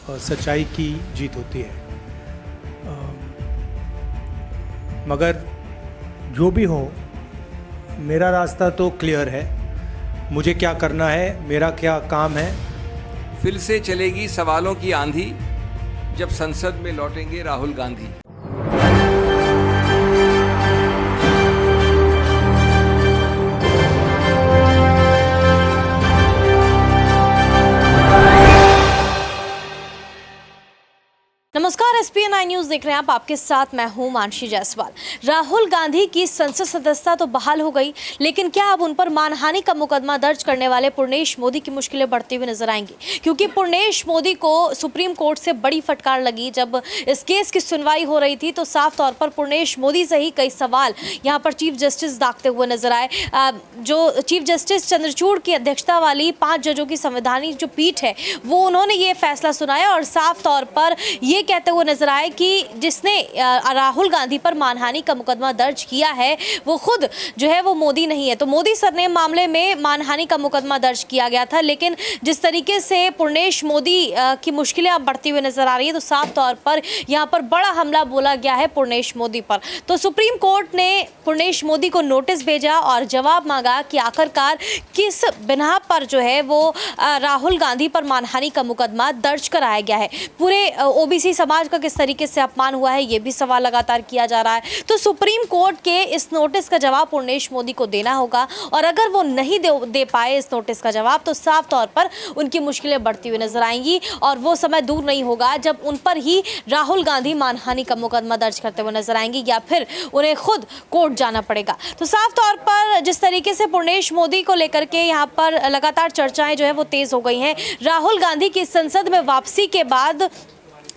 सच्चाई की जीत होती है। मगर जो भी हो, मेरा रास्ता तो क्लियर है। मुझे क्या करना है, मेरा क्या काम है। फिर से चलेगी सवालों की आंधी जब संसद में लौटेंगे राहुल गांधी। नमस्कार, SPN न्यूज देख रहे हैं आप। आपके साथ मैं हूं मानसी जायसवाल। राहुल गांधी की संसद सदस्यता तो बहाल हो गई, लेकिन क्या अब उन पर मानहानि का मुकदमा दर्ज करने वाले पुर्णेश मोदी की मुश्किलें बढ़ती हुई नजर आएंगी? क्योंकि पुर्णेश मोदी को सुप्रीम कोर्ट से बड़ी फटकार लगी। जब इस केस की सुनवाई हो रही थी तो साफ तौर पर पुर्णेश मोदी से ही कई सवाल यहाँ पर चीफ जस्टिस दागते हुए नजर आए। जो चीफ जस्टिस चंद्रचूड़ की अध्यक्षता वाली 5 जजों की संवैधानिक जो पीठ है, वो उन्होंने ये फैसला सुनाया और साफ तौर पर ये कहते हुए नजर आए कि जिसने राहुल गांधी पर मानहानि का मुकदमा दर्ज किया है वो खुद जो है वो मोदी नहीं है। तो मोदी सर ने मामले में मानहानि का मुकदमा दर्ज किया गया था, लेकिन जिस तरीके से पुर्णेश मोदी की मुश्किलें अब बढ़ती हुई नजर आ रही है, तो साफ तौर पर यहाँ पर बड़ा हमला बोला गया है पुर्णेश मोदी पर। तो सुप्रीम कोर्ट ने पुर्णेश मोदी को नोटिस भेजा और जवाब मांगा कि आखिरकार किस बिना पर जो है वो राहुल गांधी पर मानहानि का मुकदमा दर्ज कराया गया है। पूरे ओबीसी समाज का किस तरीके से अपमान हुआ है, ये भी सवाल लगातार किया जा रहा है। तो सुप्रीम कोर्ट के इस नोटिस का जवाब पुर्णेश मोदी को देना होगा, और अगर वो नहीं दे पाए इस नोटिस का जवाब, तो साफ तौर पर उनकी मुश्किलें बढ़ती हुई नजर आएंगी और वो समय दूर नहीं होगा जब उन पर ही राहुल गांधी मानहानि का मुकदमा दर्ज करते हुए नजर आएंगे, या फिर उन्हें खुद कोर्ट जाना पड़ेगा। तो साफ तौर पर जिस तरीके से पुर्णेश मोदी को लेकर के यहाँ पर लगातार चर्चाएं जो है वो तेज हो गई हैं। राहुल गांधी की संसद में वापसी के बाद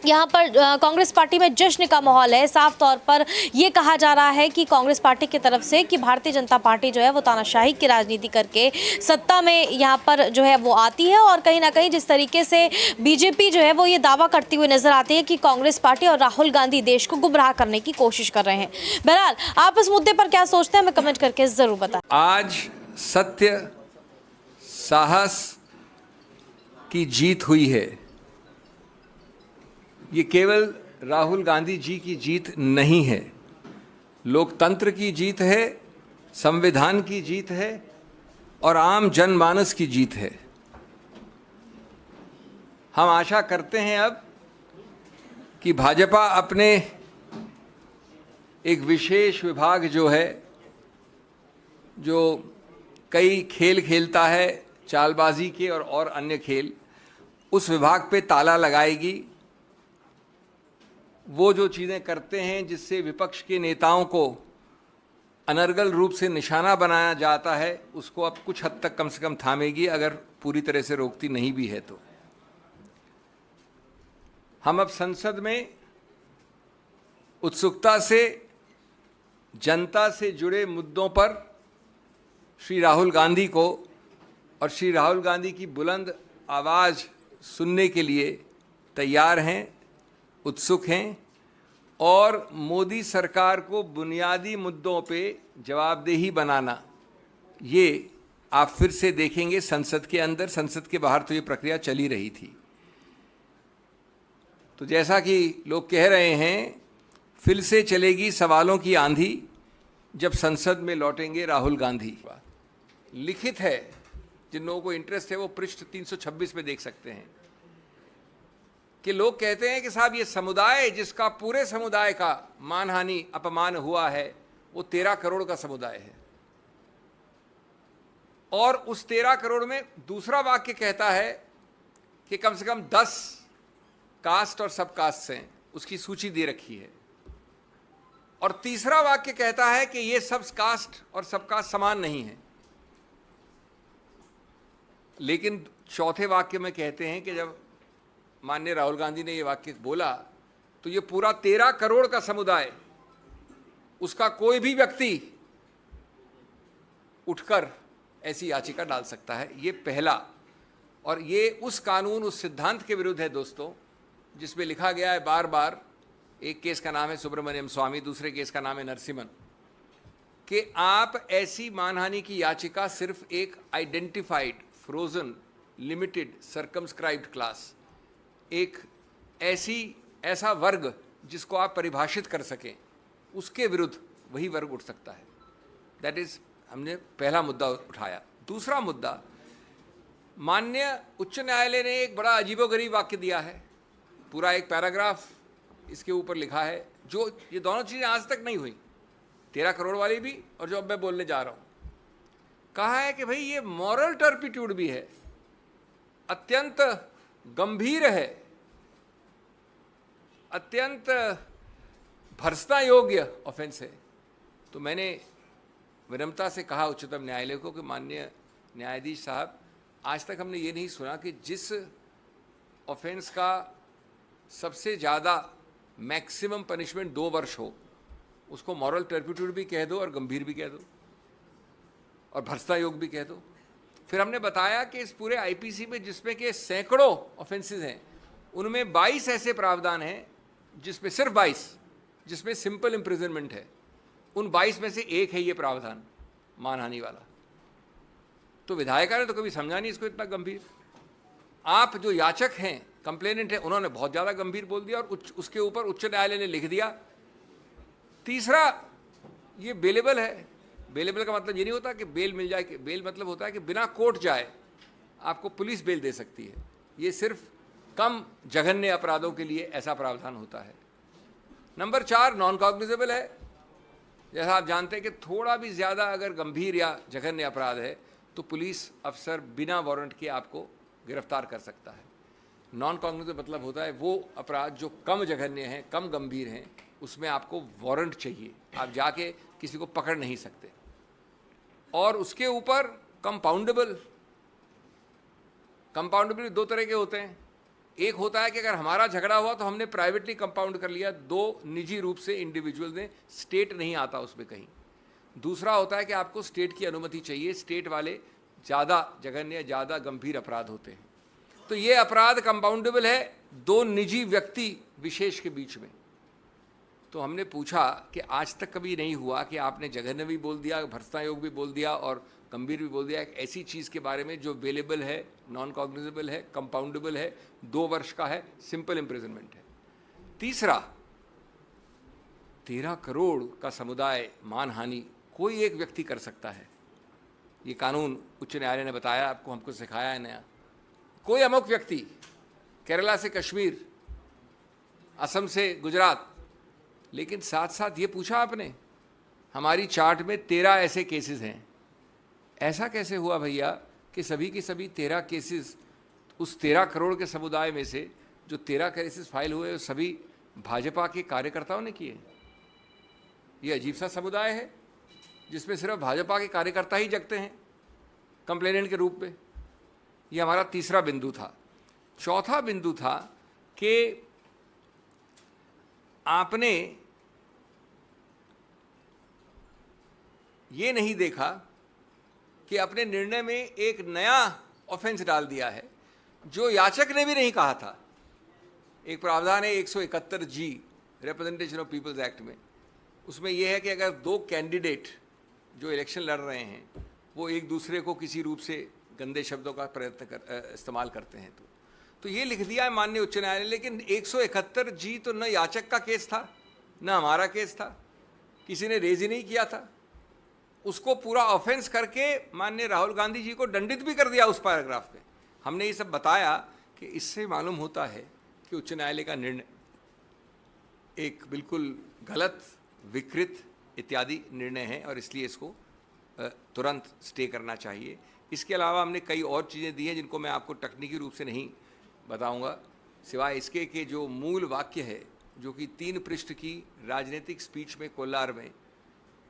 यहाँ पर कांग्रेस पार्टी में जश्न का माहौल है। साफ तौर पर ये कहा जा रहा है कि कांग्रेस पार्टी की तरफ से कि भारतीय जनता पार्टी जो है वो तानाशाही की राजनीति करके सत्ता में यहाँ पर जो है वो आती है, और कहीं ना कहीं जिस तरीके से बीजेपी जो है वो ये दावा करती हुई नजर आती है कि कांग्रेस पार्टी और राहुल गांधी देश को गुमराह करने की कोशिश कर रहे हैं। बहरहाल, आप इस मुद्दे पर क्या सोचते हैं, हमें कमेंट करके जरूर बताएं। आज सत्य साहस की जीत हुई है। ये केवल राहुल गांधी जी की जीत नहीं है, लोकतंत्र की जीत है, संविधान की जीत है और आम जनमानस की जीत है। हम आशा करते हैं अब कि भाजपा अपने एक विशेष विभाग जो है, जो कई खेल खेलता है, चालबाजी के और अन्य खेल, उस विभाग पे ताला लगाएगी। वो जो चीज़ें करते हैं जिससे विपक्ष के नेताओं को अनर्गल रूप से निशाना बनाया जाता है, उसको अब कुछ हद तक कम से कम थामेगी, अगर पूरी तरह से रोकती नहीं भी है तो। हम अब संसद में उत्सुकता से जनता से जुड़े मुद्दों पर श्री राहुल गांधी को और श्री राहुल गांधी की बुलंद आवाज़ सुनने के लिए तैयार हैं, उत्सुक हैं, और मोदी सरकार को बुनियादी मुद्दों पे जवाबदेही बनाना, ये आप फिर से देखेंगे संसद के अंदर। संसद के बाहर तो ये प्रक्रिया चली रही थी। तो जैसा कि लोग कह रहे हैं, फिर से चलेगी सवालों की आंधी जब संसद में लौटेंगे राहुल गांधी। लिखित है, जिन लोगों को इंटरेस्ट है वो पृष्ठ 326 में देख सकते हैं कि लोग कहते हैं कि साहब ये समुदाय जिसका पूरे समुदाय का मानहानि अपमान हुआ है वो 13 करोड़ का समुदाय है, और उस 13 करोड़ में दूसरा वाक्य कहता है कि कम से कम 10 कास्ट और सब कास्ट हैं, उसकी सूची दे रखी है, और तीसरा वाक्य कहता है कि ये सब कास्ट और सब कास्ट समान नहीं है। लेकिन चौथे वाक्य में कहते हैं कि जब माननीय राहुल गांधी ने ये वाक्य बोला तो ये पूरा 13 करोड़ का समुदाय, उसका कोई भी व्यक्ति उठकर ऐसी याचिका डाल सकता है। ये पहला, और ये उस कानून, उस सिद्धांत के विरुद्ध है दोस्तों, जिसमें लिखा गया है बार बार, एक केस का नाम है सुब्रमण्यम स्वामी, दूसरे केस का नाम है नरसिम्हन, कि आप ऐसी मानहानि की याचिका सिर्फ एक identified, frozen, limited, circumscribed class, एक ऐसा वर्ग जिसको आप परिभाषित कर सकें, उसके विरुद्ध वही वर्ग उठ सकता है। दैट इज, हमने पहला मुद्दा उठाया। दूसरा मुद्दा, माननीय उच्च न्यायालय ने एक बड़ा अजीबोगरीब वाक्य दिया है, पूरा एक पैराग्राफ इसके ऊपर लिखा है, जो ये दोनों चीज़ें आज तक नहीं हुई, 13 करोड़ वाली भी और जो अब मैं बोलने जा रहा हूँ। कहा है कि भाई ये मॉरल टर्पिट्यूड भी है, अत्यंत गंभीर है, अत्यंत भर्त्सना योग्य ऑफेंस है। तो मैंने विनम्रता से कहा उच्चतम न्यायालय को कि माननीय न्यायाधीश साहब, आज तक हमने ये नहीं सुना कि जिस ऑफेंस का सबसे ज़्यादा मैक्सिमम पनिशमेंट 2 वर्ष हो, उसको मॉरल टर्पिट्यूड भी कह दो और गंभीर भी कह दो और भर्त्सना योग भी कह दो। फिर हमने बताया कि इस पूरे आईपीसी में, जिसमें के सैकड़ों ऑफेंसेस हैं, उनमें 22 ऐसे प्रावधान हैं जिसमें सिर्फ 22 जिसमें सिंपल इम्प्रिजनमेंट है। उन 22 में से एक है ये प्रावधान मानहानि वाला। तो विधायिका ने तो कभी समझा नहीं इसको इतना गंभीर। आप जो याचक हैं, कंप्लेनेंट है, उन्होंने बहुत ज़्यादा गंभीर बोल दिया और उसके ऊपर उच्च न्यायालय ने लिख दिया। तीसरा, ये बेलेबल है। बेलेबल का मतलब ये नहीं होता कि बेल मिल जाए, कि बेल मतलब होता है कि बिना कोर्ट जाए आपको पुलिस बेल दे सकती है। ये सिर्फ कम जघन्य अपराधों के लिए ऐसा प्रावधान होता है। नंबर 4, नॉन कॉग्निजेबल है। जैसा आप जानते हैं कि थोड़ा भी ज़्यादा अगर गंभीर या जघन्य अपराध है तो पुलिस अफसर बिना वारंट के आपको गिरफ्तार कर सकता है। नॉन कॉग्निजेबल मतलब होता है वो अपराध जो कम जघन्य हैं, कम गंभीर हैं, उसमें आपको वारंट चाहिए, आप जाके किसी को पकड़ नहीं सकते। और उसके ऊपर कंपाउंडेबल 2 तरह के होते हैं। एक होता है कि अगर हमारा झगड़ा हुआ तो हमने प्राइवेटली कंपाउंड कर लिया, 2 निजी रूप से इंडिविजुअल ने, स्टेट नहीं आता उसमें कहीं। दूसरा होता है कि आपको स्टेट की अनुमति चाहिए, स्टेट वाले ज़्यादा जघन्य, ज़्यादा गंभीर अपराध होते हैं। तो ये अपराध कंपाउंडेबल है 2 निजी व्यक्ति विशेष के बीच में। तो हमने पूछा कि आज तक कभी नहीं हुआ कि आपने जघन्य भी बोल दिया, भर्त्सना योग भी बोल दिया और गंभीर भी बोल दिया, एक ऐसी चीज़ के बारे में जो बेलेबल है, नॉन कॉग्निजेबल है, कंपाउंडेबल है, 2 वर्ष का है, सिंपल इम्प्रिजनमेंट है। तीसरा, 13 करोड़ का समुदाय मानहानि कोई एक व्यक्ति कर सकता है। ये कानून उच्च न्यायालय ने बताया, आपको हमको सिखाया है नया। कोई अमुक व्यक्ति, केरला से कश्मीर, असम से गुजरात, लेकिन साथ साथ ये पूछा आपने, हमारी चार्ट में 13 ऐसे केसेस हैं। ऐसा कैसे हुआ भैया कि सभी के सभी 13 केसेस उस 13 करोड़ के समुदाय में से जो 13 केसेस फाइल हुए वो सभी भाजपा के कार्यकर्ताओं ने किए? ये अजीब सा समुदाय है जिसमें सिर्फ भाजपा के कार्यकर्ता ही जगते हैं कंप्लेनेंट के रूप में। ये हमारा तीसरा बिंदु था। चौथा बिंदु था कि आपने ये नहीं देखा कि अपने निर्णय में एक नया ऑफेंस डाल दिया है जो याचक ने भी नहीं कहा था। एक प्रावधान है 171G representation of peoples act में, उसमें यह है कि अगर 2 कैंडिडेट जो इलेक्शन लड़ रहे हैं वो एक दूसरे को किसी रूप से गंदे शब्दों का इस्तेमाल करते हैं तो ये लिख दिया है माननीय उच्च न्यायालय। लेकिन 171G तो न याचक का केस था न हमारा केस था, किसी ने रेज ही नहीं किया था। उसको पूरा ऑफेंस करके माननीय राहुल गांधी जी को दंडित भी कर दिया उस पैराग्राफ पे। हमने ये सब बताया कि इससे मालूम होता है कि उच्च न्यायालय का निर्णय एक बिल्कुल गलत, विकृत इत्यादि निर्णय है और इसलिए इसको तुरंत स्टे करना चाहिए। इसके अलावा हमने कई और चीज़ें दी हैं जिनको मैं आपको तकनीकी रूप से नहीं बताऊंगा, सिवाय इसके कि जो मूल वाक्य है जो कि 3 पृष्ठ की राजनीतिक स्पीच में कोलार में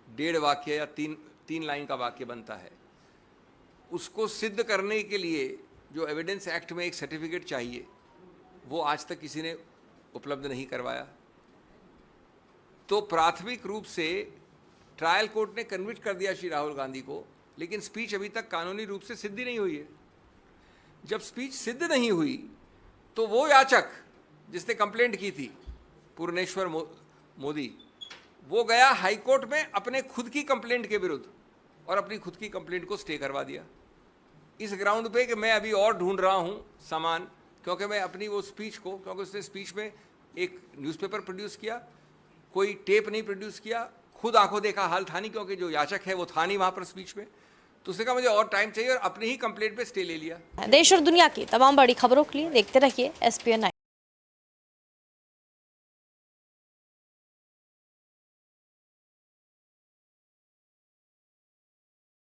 1.5 वाक्य या 3 लाइन का वाक्य बनता है, उसको सिद्ध करने के लिए जो एविडेंस एक्ट में एक सर्टिफिकेट चाहिए वो आज तक किसी ने उपलब्ध नहीं करवाया। तो प्राथमिक रूप से ट्रायल कोर्ट ने कन्विक्ट कर दिया श्री राहुल गांधी को, लेकिन स्पीच अभी तक कानूनी रूप से सिद्ध नहीं हुई है। जब स्पीच सिद्ध नहीं हुई तो वो याचक जिसने कंप्लेंट की थी, पूर्णेश्वर मोदी, वो गया हाई कोर्ट में अपने खुद की कंप्लेंट के विरुद्ध और अपनी खुद की कंप्लेंट को स्टे करवा दिया इस ग्राउंड पे कि मैं अभी और ढूंढ रहा हूं सामान, क्योंकि मैं अपनी वो स्पीच को, क्योंकि उसने स्पीच में एक न्यूज़पेपर प्रोड्यूस किया, कोई टेप नहीं प्रोड्यूस किया, खुद आंखों देखा हाल था नहीं, क्योंकि जो याचक है वो था नहीं वहाँ पर स्पीच में, तो उसने कहा मुझे और टाइम चाहिए और अपनी ही कंप्लेंट पे स्टे ले लिया। देश और दुनिया की तमाम बड़ी खबरों के लिए देखते रहिए SPN9।